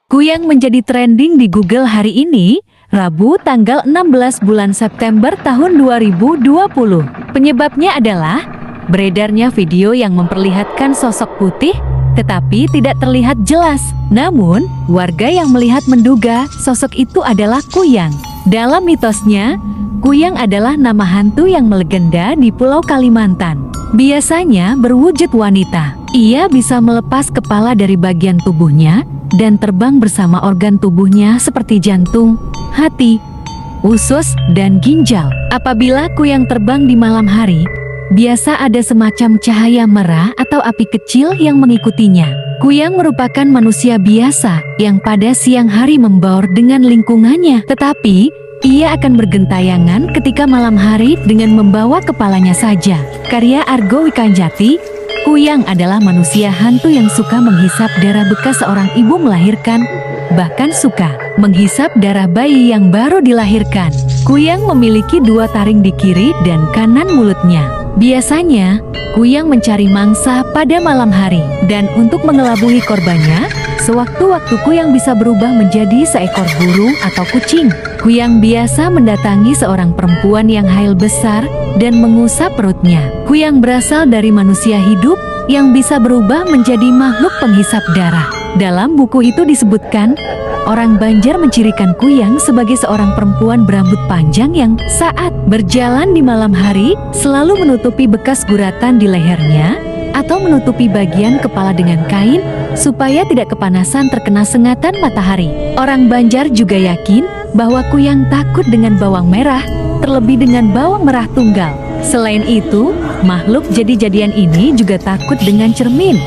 Kuyang menjadi trending di Google hari ini, Rabu tanggal 16 bulan September tahun 2020. Penyebabnya adalah beredarnya video yang memperlihatkan sosok putih tetapi tidak terlihat jelas. Namun, warga yang melihat menduga sosok itu adalah Kuyang. Dalam mitosnya, Kuyang adalah nama hantu yang melegenda di Pulau Kalimantan. Biasanya berwujud wanita. Ia bisa melepas kepala dari bagian tubuhnya dan terbang bersama organ tubuhnya seperti jantung, hati, usus, dan ginjal. Apabila Kuyang terbang di malam hari, biasa ada semacam cahaya merah atau api kecil yang mengikutinya. Kuyang merupakan manusia biasa yang pada siang hari membaur dengan lingkungannya, tetapi ia akan bergentayangan ketika malam hari dengan membawa kepalanya saja. Karya Argo Wikanjati. Kuyang adalah manusia hantu yang suka menghisap darah bekas seorang ibu melahirkan, bahkan suka menghisap darah bayi yang baru dilahirkan. Kuyang memiliki dua taring di kiri dan kanan mulutnya. Biasanya, Kuyang mencari mangsa pada malam hari, dan untuk mengelabui korbannya, sewaktu-waktu Kuyang bisa berubah menjadi seekor burung atau kucing. Kuyang biasa mendatangi seorang perempuan yang hail besar dan mengusap perutnya. Kuyang berasal dari manusia hidup yang bisa berubah menjadi makhluk penghisap darah. Dalam buku itu disebutkan, orang Banjar mencirikan Kuyang sebagai seorang perempuan berambut panjang yang saat berjalan di malam hari selalu menutupi bekas guratan di lehernya atau menutupi bagian kepala dengan kain supaya tidak kepanasan terkena sengatan matahari. Orang Banjar juga yakin bahwa Kuyang takut dengan bawang merah, terlebih dengan bawang merah tunggal. Selain itu, makhluk jadi-jadian ini juga takut dengan cermin,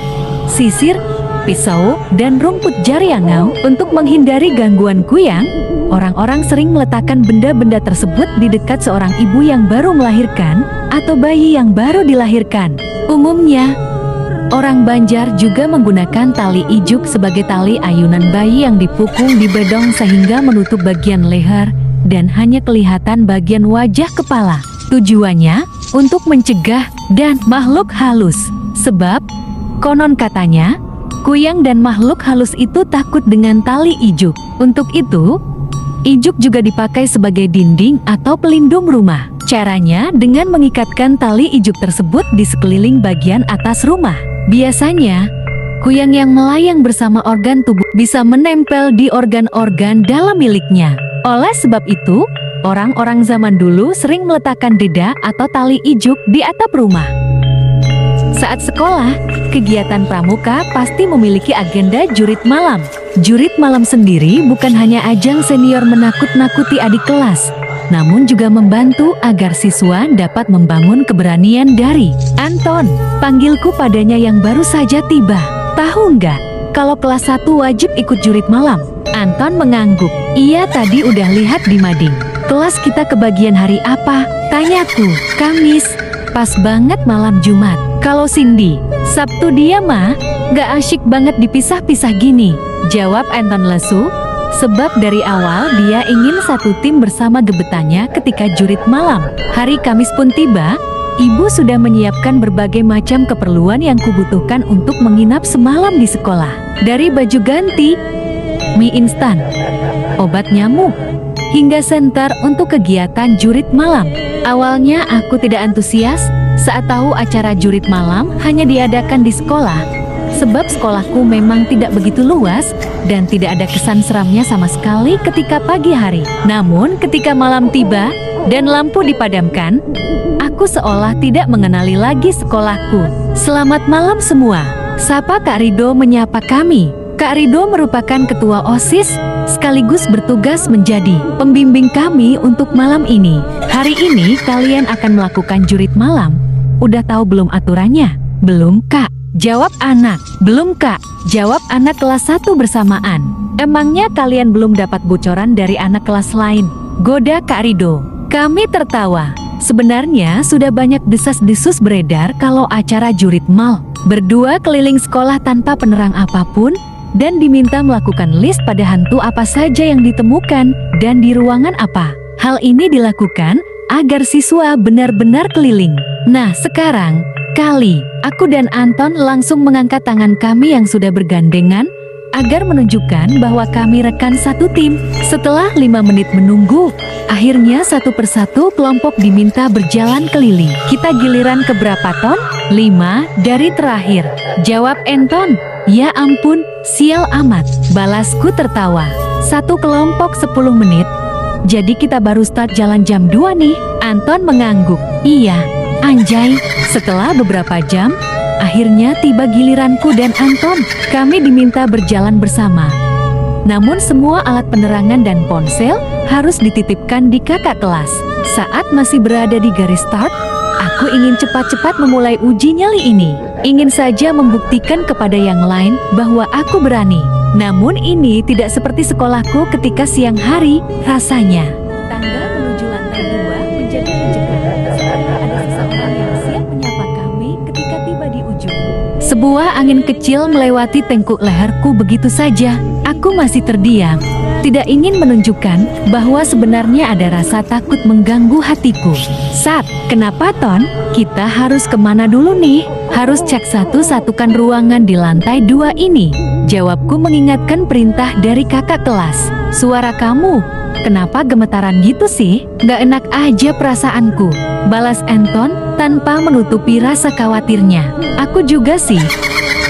sisir, pisau, dan rumput jariangau. Untuk menghindari gangguan Kuyang, orang-orang sering meletakkan benda-benda tersebut di dekat seorang ibu yang baru melahirkan atau bayi yang baru dilahirkan. Umumnya, orang Banjar juga menggunakan tali ijuk sebagai tali ayunan bayi yang dipukul di bedong sehingga menutup bagian leher dan hanya kelihatan bagian wajah kepala. Tujuannya untuk mencegah dan makhluk halus. Sebab, konon katanya, Kuyang dan makhluk halus itu takut dengan tali ijuk. Untuk itu, ijuk juga dipakai sebagai dinding atau pelindung rumah. Caranya dengan mengikatkan tali ijuk tersebut di sekeliling bagian atas rumah. Biasanya, Kuyang yang melayang bersama organ tubuh bisa menempel di organ-organ dalam miliknya. Oleh sebab itu, orang-orang zaman dulu sering meletakkan deda atau tali ijuk di atap rumah. Saat sekolah, kegiatan pramuka pasti memiliki agenda jurit malam. Jurit malam sendiri bukan hanya ajang senior menakut-nakuti adik kelas, namun juga membantu agar siswa dapat membangun keberanian dari Anton. Panggilku padanya yang baru saja tiba. Tahu nggak, kalau kelas 1 wajib ikut jurit malam? Anton mengangguk. Ia tadi udah lihat di mading. Kelas kita kebagian hari apa? Tanyaku. Kamis. Pas banget malam Jumat. Kalau Cindy, Sabtu dia mah, gak asyik banget dipisah-pisah gini. Jawab Anton lesu. Sebab dari awal dia ingin satu tim bersama gebetannya ketika jurit malam. Hari Kamis pun tiba. Ibu sudah menyiapkan berbagai macam keperluan yang kubutuhkan untuk menginap semalam di sekolah. Dari baju ganti, mie instan, obat nyamuk, hingga senter untuk kegiatan jurit malam. Awalnya aku tidak antusias saat tahu acara jurit malam hanya diadakan di sekolah, sebab sekolahku memang tidak begitu luas dan tidak ada kesan seramnya sama sekali ketika pagi hari. Namun ketika malam tiba dan lampu dipadamkan, aku seolah tidak mengenali lagi sekolahku. Selamat malam semua, sapa Kak Rido menyapa kami. Kak Rido merupakan ketua OSIS sekaligus bertugas menjadi pembimbing kami untuk malam ini. Hari ini kalian akan melakukan jurit malam. Udah tahu belum aturannya? Belum Kak, jawab anak. Belum Kak, jawab anak kelas 1 bersamaan. Emangnya kalian belum dapat bocoran dari anak kelas lain? Goda Kak Rido. Kami tertawa. Sebenarnya sudah banyak desas-desus beredar kalau acara jurit mal. Berdua keliling sekolah tanpa penerang apapun dan diminta melakukan list pada hantu apa saja yang ditemukan dan di ruangan apa. Hal ini dilakukan agar siswa benar-benar keliling. Nah sekarang, aku dan Anton langsung mengangkat tangan kami yang sudah bergandengan agar menunjukkan bahwa kami rekan satu tim. Setelah 5 menit menunggu, akhirnya satu persatu kelompok diminta berjalan keliling. Kita giliran keberapa, Ton? 5 dari terakhir, jawab Anton. Ya ampun, sial amat, balasku tertawa. Satu kelompok 10 menit. Jadi kita baru start jalan jam 2 nih. Anton mengangguk. Iya, anjay. Setelah beberapa jam, akhirnya tiba giliranku dan Anton. Kami diminta berjalan bersama. Namun semua alat penerangan dan ponsel harus dititipkan di kakak kelas. Saat masih berada di garis start, aku ingin cepat-cepat memulai uji nyali ini. Ingin saja membuktikan kepada yang lain bahwa aku berani. Namun ini tidak seperti sekolahku ketika siang hari, rasanya. Tangga menuju lantai 2 menjadi mencekam setelah ada seseorang yang siap menyapa kami ketika tiba di ujung. Sebuah angin kecil melewati tengkuk leherku begitu saja. Aku masih terdiam, tidak ingin menunjukkan bahwa sebenarnya ada rasa takut mengganggu hatiku. Kenapa Ton? Kita harus kemana dulu nih? Harus cek satu-satukan ruangan di lantai 2 ini. Jawabku mengingatkan perintah dari kakak kelas. Suara kamu, kenapa gemetaran gitu sih? Gak enak aja perasaanku, balas Anton tanpa menutupi rasa khawatirnya. Aku juga sih,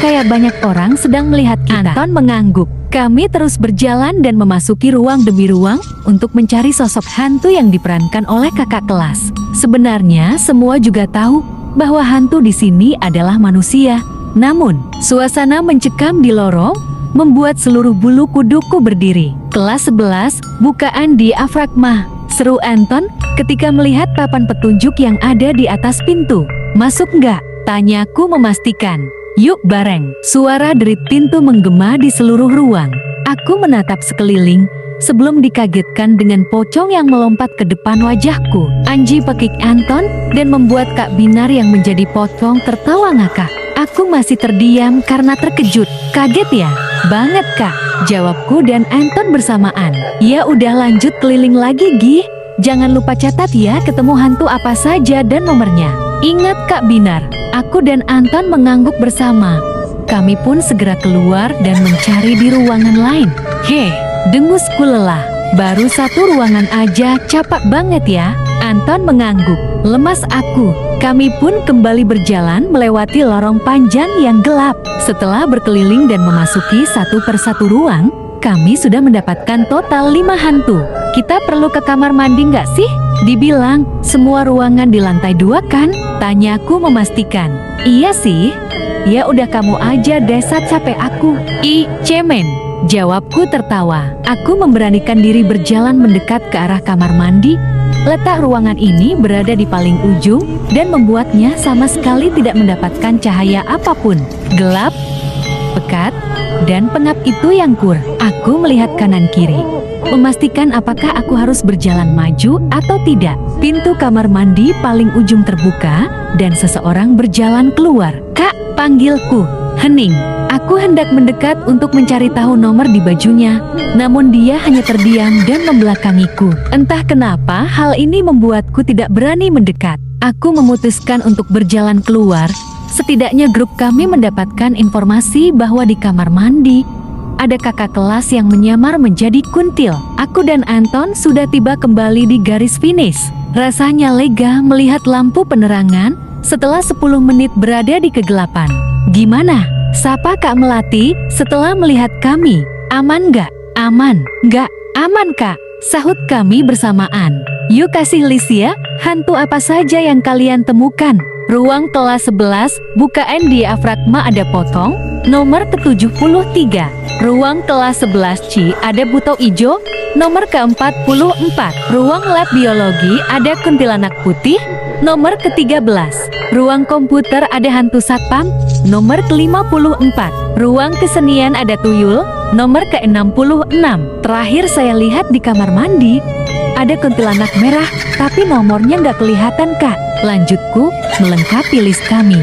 kayak banyak orang sedang melihat kita. Anton mengangguk. Kami terus berjalan dan memasuki ruang demi ruang untuk mencari sosok hantu yang diperankan oleh kakak kelas. Sebenarnya semua juga tahu bahwa hantu di sini adalah manusia. Namun, suasana mencekam di lorong membuat seluruh bulu kuduku berdiri. Kelas 11, bukaan diafragma, seru Anton ketika melihat papan petunjuk yang ada di atas pintu. Masuk nggak? Tanyaku memastikan. Yuk bareng. Suara derit pintu menggema di seluruh ruang. Aku menatap sekeliling sebelum dikagetkan dengan pocong yang melompat ke depan wajahku. Anji pekik Anton dan membuat Kak Binar yang menjadi pocong tertawa ngakak. Aku masih terdiam karena terkejut. Kaget ya? Banget Kak, jawabku dan Anton bersamaan. Ya udah lanjut keliling lagi Gi. Jangan lupa catat ya ketemu hantu apa saja dan nomornya. Ingat Kak Binar. Aku dan Anton mengangguk bersama. Kami pun segera keluar dan mencari di ruangan lain. Dengusku lelah. Baru satu ruangan aja capek banget ya. Anton mengangguk. Lemas aku. Kami pun kembali berjalan melewati lorong panjang yang gelap. Setelah berkeliling dan memasuki satu persatu ruang, kami sudah mendapatkan total 5 hantu. Kita perlu ke kamar mandi nggak sih? Dibilang, semua ruangan di lantai 2 kan? Tanyaku memastikan. Iya sih. Ya udah kamu aja desat capek aku. Ih, cemen. Jawabku tertawa. Aku memberanikan diri berjalan mendekat ke arah kamar mandi. Letak ruangan ini berada di paling ujung dan membuatnya sama sekali tidak mendapatkan cahaya apapun. Gelap, pekat, dan pengap itu yang kur. Aku melihat kanan kiri, memastikan apakah aku harus berjalan maju atau tidak. Pintu kamar mandi paling ujung terbuka dan seseorang berjalan keluar. Kak, panggilku. Hening. Aku hendak mendekat untuk mencari tahu nomor di bajunya, namun dia hanya terdiam dan membelakangiku. Entah kenapa hal ini membuatku tidak berani mendekat. Aku memutuskan untuk berjalan keluar. Setidaknya grup kami mendapatkan informasi bahwa di kamar mandi ada kakak kelas yang menyamar menjadi kuntil. Aku dan Anton sudah tiba kembali di garis finish. Rasanya lega melihat lampu penerangan setelah 10 menit berada di kegelapan. Gimana? Sapa Kak Melati setelah melihat kami. Aman nggak? Aman. Nggak? Aman Kak, sahut kami bersamaan. Yuk kasih list ya, hantu apa saja yang kalian temukan. Ruang kelas 11, bukaan diafragma ada potong, nomor ke-73. Ruang kelas 11C ada buto ijo, nomor ke-44. Ruang lab biologi ada kuntilanak putih, nomor ke-13. Ruang komputer ada hantu satpam, nomor ke-54. Ruang kesenian ada tuyul, nomor ke-66. Terakhir saya lihat di kamar mandi, ada kuntilanak merah, tapi nomornya nggak kelihatan Kak. Lanjutku, melengkapi list kami.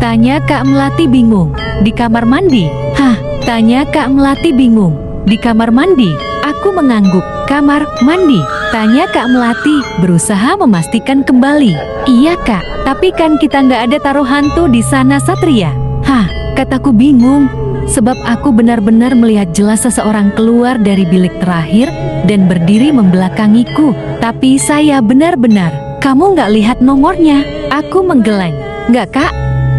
Tanya Kak Melati bingung. Di kamar mandi? Tanya Kak Melati bingung. Di kamar mandi? Aku mengangguk. Kamar mandi? Tanya Kak Melati, berusaha memastikan kembali. Iya Kak, tapi kan kita nggak ada taruh hantu di sana Satria. Kataku bingung. sebab aku benar-benar melihat jelas seseorang keluar dari bilik terakhir dan berdiri membelakangiku. Tapi saya benar-benar, kamu nggak lihat nomornya? Aku menggeleng. Nggak kak?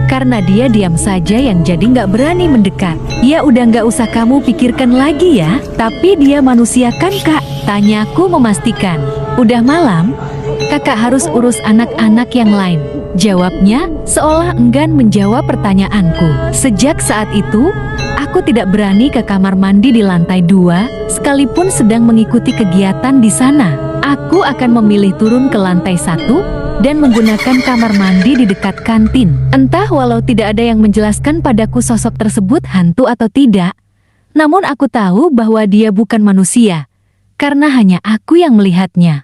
Karena dia diam saja yang jadi nggak berani mendekat. Ya udah nggak usah kamu pikirkan lagi ya. Tapi dia manusia kan kak? Tanyaku memastikan. Udah malam? Kakak harus urus anak-anak yang lain. Jawabnya seolah enggan menjawab pertanyaanku. Sejak saat itu, aku tidak berani ke kamar mandi di lantai 2, sekalipun sedang mengikuti kegiatan di sana. Aku akan memilih turun ke lantai 1 dan menggunakan kamar mandi di dekat kantin. Entah walau tidak ada yang menjelaskan padaku sosok tersebut hantu atau tidak, namun aku tahu bahwa dia bukan manusia, karena hanya aku yang melihatnya.